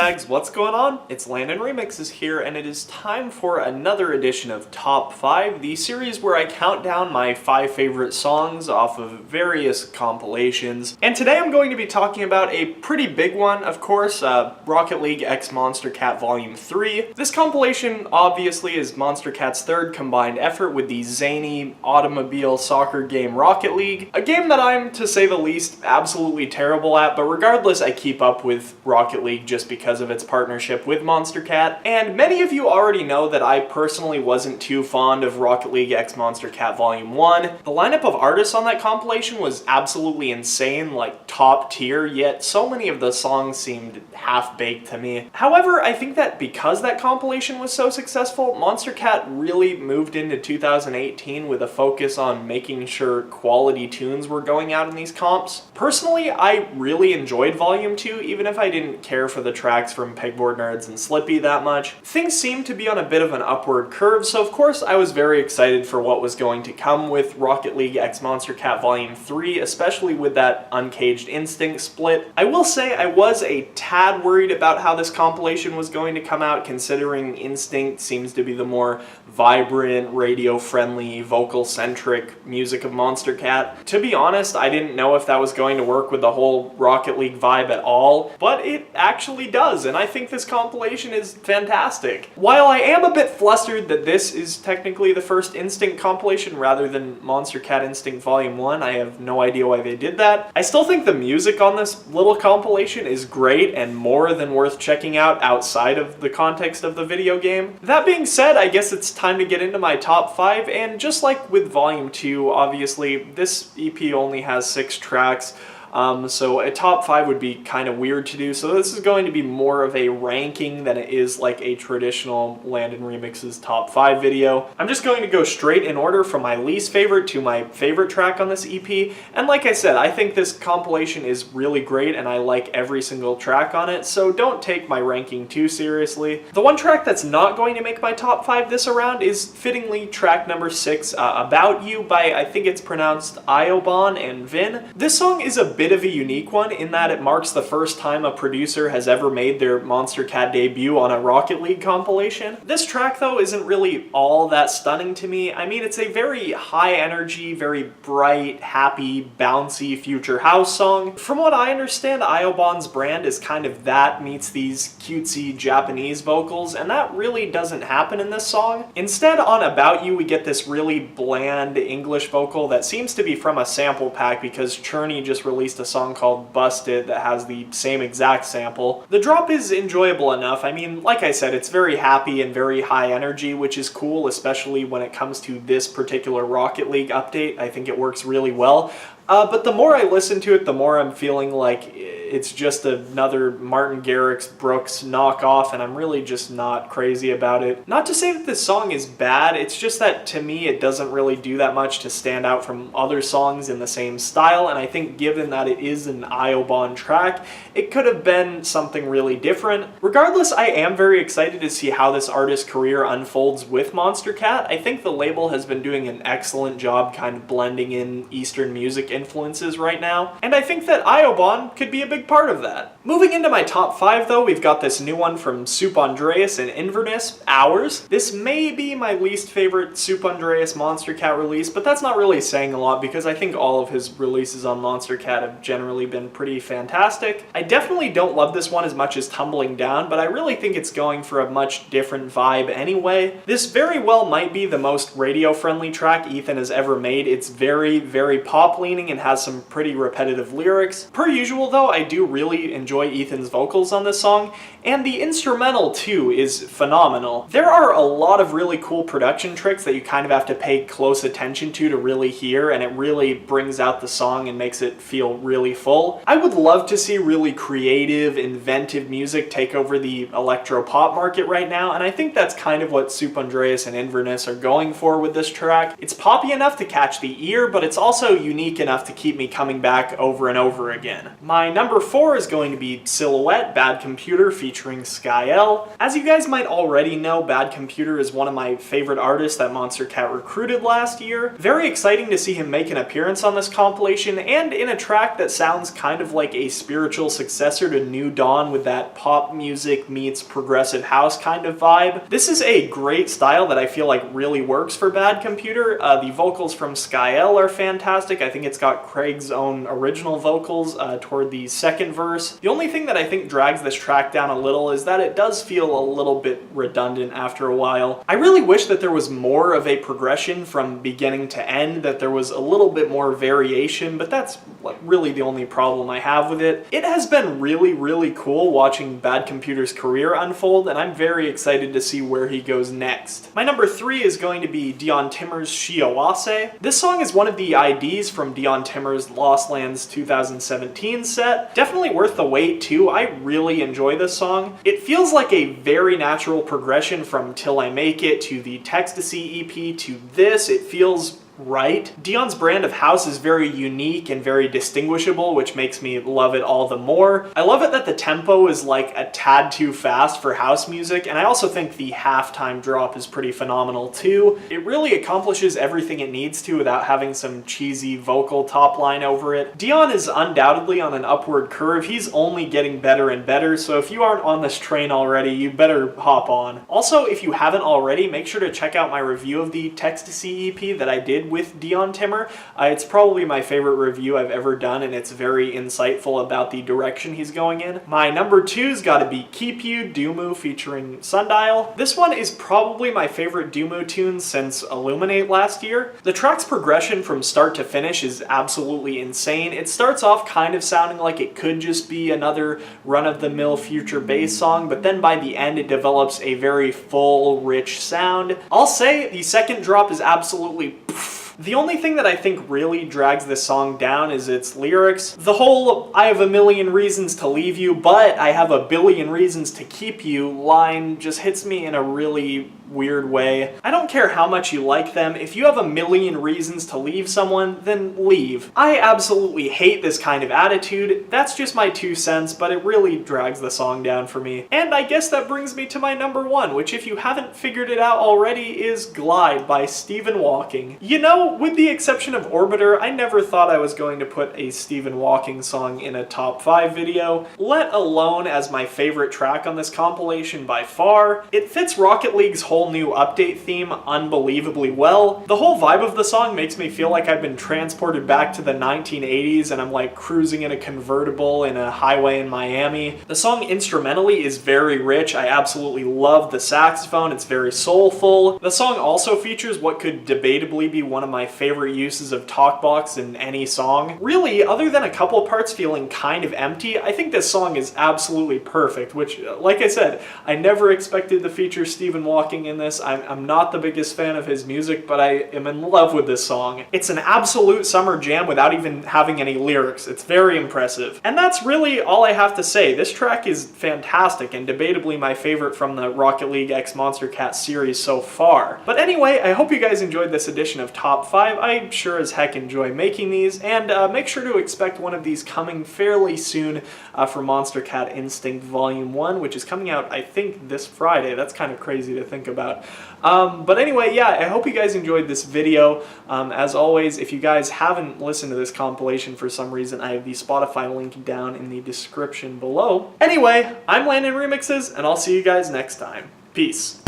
Bags, what's going on? It's Landon Remixes here, and it is time for another edition of Top 5, the series where I count down my 5 favorite songs off of various compilations. And today I'm going to be talking about a pretty big one, of course, Rocket League x Monstercat Volume 3. This compilation obviously is Monstercat's third combined effort with the zany automobile soccer game Rocket League, a game that I'm, to say the least, absolutely terrible at, but regardless I keep up with Rocket League just because of its partnership with Monstercat. And many of you already know that I personally wasn't too fond of Rocket League x Monstercat Volume 1. The lineup of artists on that compilation was absolutely insane, like top tier, yet so many of the songs seemed half-baked to me. However, I think that because that compilation was so successful, Monstercat really moved into 2018 with a focus on making sure quality tunes were going out in these comps. Personally, I really enjoyed Volume 2, even if I didn't care for the tracks from Pegboard Nerds and Slippy that much. Things seemed to be on a bit of an upward curve, so of course I was very excited for what was going to come with Rocket League x Monstercat Volume 3, especially with that Uncaged Instinct split. I will say I was a tad worried about how this compilation was going to come out, considering Instinct seems to be the more vibrant, radio-friendly, vocal-centric music of Monstercat. To be honest, I didn't know if that was going to work with the whole Rocket League vibe at all, but it actually does, and I think this compilation is fantastic. While I am a bit flustered that this is technically the first Instinct compilation rather than Monstercat Instinct Volume 1, I have no idea why they did that. I still think the music on this little compilation is great and more than worth checking out outside of the context of the video game. That being said, I guess it's time to get into my top 5, and just like with Volume 2, obviously, this EP only has 6 tracks. So a top 5 would be kind of weird to do, so this is going to be more of a ranking than it is like a traditional Landon Remixes top 5 video. I'm just going to go straight in order from my least favorite to my favorite track on this EP, and like I said, I think this compilation is really great and I like every single track on it, so don't take my ranking too seriously. The one track that's not going to make my top 5 this around is fittingly track number 6, About You by, I think it's pronounced Iobon and Vin. This song is a bit of a unique one in that it marks the first time a producer has ever made their Monstercat debut on a Rocket League compilation. This track though isn't really all that stunning to me. I mean, it's a very high energy, very bright, happy, bouncy future house song. From what I understand, Iobon's brand is kind of that meets these cutesy Japanese vocals, and that really doesn't happen in this song. Instead, on About You, we get this really bland English vocal that seems to be from a sample pack because Cherney just released a song called Busted that has the same exact sample. The drop is enjoyable enough. I mean, like I said, it's very happy and very high energy, which is cool, especially when it comes to this particular Rocket League update. I think it works really well. But the more I listen to it, the more I'm feeling like it's just another Martin Garrix Brooks knockoff, and I'm really just not crazy about it. Not to say that this song is bad, it's just that to me it doesn't really do that much to stand out from other songs in the same style, and I think given that it is an Iobon track, it could have been something really different. Regardless, I am very excited to see how this artist's career unfolds with Monstercat. I think the label has been doing an excellent job kind of blending in Eastern music influences right now, and I think that Iobon could be a big part of that. Moving into my top 5 though, we've got this new one from Soup Andreas and Inverness, Hours. This may be my least favorite Soup Andreas Monstercat release, but that's not really saying a lot because I think all of his releases on Monstercat have generally been pretty fantastic. I definitely don't love this one as much as Tumbling Down, but I really think it's going for a much different vibe anyway. This very well might be the most radio-friendly track Ethan has ever made. It's very, very pop-leaning and has some pretty repetitive lyrics. Per usual though, I do really enjoy Ethan's vocals on this song, and the instrumental too is phenomenal. There are a lot of really cool production tricks that you kind of have to pay close attention to really hear, and it really brings out the song and makes it feel really full. I would love to see really creative, inventive music take over the electro-pop market right now, and I think that's kind of what Soup Andreas and Inverness are going for with this track. It's poppy enough to catch the ear, but it's also unique enough to keep me coming back over and over again. My number 4 is going to be be Silhouette, Bad Computer featuring Sky L. As you guys might already know, Bad Computer is one of my favorite artists that Monstercat recruited last year. Very exciting to see him make an appearance on this compilation, and in a track that sounds kind of like a spiritual successor to New Dawn with that pop music meets progressive house kind of vibe. This is a great style that I feel like really works for Bad Computer. The vocals from Sky L are fantastic. I think it's got Craig's own original vocals toward the second verse. The only thing that I think drags this track down a little is that it does feel a little bit redundant after a while. I really wish that there was more of a progression from beginning to end, that there was a little bit more variation, but that's really the only problem I have with it. It has been really cool watching Bad Computer's career unfold, and I'm very excited to see where he goes next. My number 3 is going to be Dion Timmer's Shiawase. This song is one of the IDs from Dion Timmer's Lost Lands 2017 set. Definitely worth the wait too. I really enjoy this song. It feels like a very natural progression from Till I Make It to the Tecstasy EP to this. It feels right. Dion's brand of house is very unique and very distinguishable, which makes me love it all the more. I love it that the tempo is like a tad too fast for house music, and I also think the halftime drop is pretty phenomenal too. It really accomplishes everything it needs to without having some cheesy vocal top line over it. Dion is undoubtedly on an upward curve. He's only getting better and better, so if you aren't on this train already, you better hop on. Also, if you haven't already, make sure to check out my review of the Tecstasy EP that I did with Dion Timmer. It's probably my favorite review I've ever done, and it's very insightful about the direction he's going in. My number 2's gotta be Keep You, Doomu featuring Sundial. This one is probably my favorite Doomu tune since Illuminate last year. The track's progression from start to finish is absolutely insane. It starts off kind of sounding like it could just be another run-of-the-mill future bass song, but then by the end it develops a very full, rich sound. I'll say the second drop is absolutely the only thing that I think really drags this song down is its lyrics. The whole "I have a million reasons to leave you, but I have a billion reasons to keep you" line just hits me in a really weird way. I don't care how much you like them, if you have a million reasons to leave someone, then leave. I absolutely hate this kind of attitude. That's just my 2 cents, but it really drags the song down for me. And I guess that brings me to my number 1, which, if you haven't figured it out already, is Glide by Stephen Walking. You know, with the exception of Orbiter, I never thought I was going to put a Stephen Walking song in a top 5 video, let alone as my favorite track on this compilation by far. It fits Rocket League's whole new update theme unbelievably well. The whole vibe of the song makes me feel like I've been transported back to the 1980s and I'm like cruising in a convertible in a highway in Miami. The song instrumentally is very rich. I absolutely love the saxophone. It's very soulful. The song also features what could debatably be one of my favorite uses of talkbox in any song. Really, other than a couple parts feeling kind of empty, I think this song is absolutely perfect, which, like I said, I never expected to feature Stephen Walking in this. I'm not the biggest fan of his music, but I am in love with this song. It's an absolute summer jam without even having any lyrics. It's very impressive. And that's really all I have to say. This track is fantastic and debatably my favorite from the Rocket League x Monstercat series so far. But anyway, I hope you guys enjoyed this edition of Top 5. I sure as heck enjoy making these, and make sure to expect one of these coming fairly soon for Monstercat Instinct Volume 1, which is coming out, I think, this Friday. That's kind of crazy to think about. But anyway, yeah, I hope you guys enjoyed this video. As always, if you guys haven't listened to this compilation for some reason, I have the Spotify link down in the description below. Anyway, I'm Landon Remixes, and I'll see you guys next time. Peace.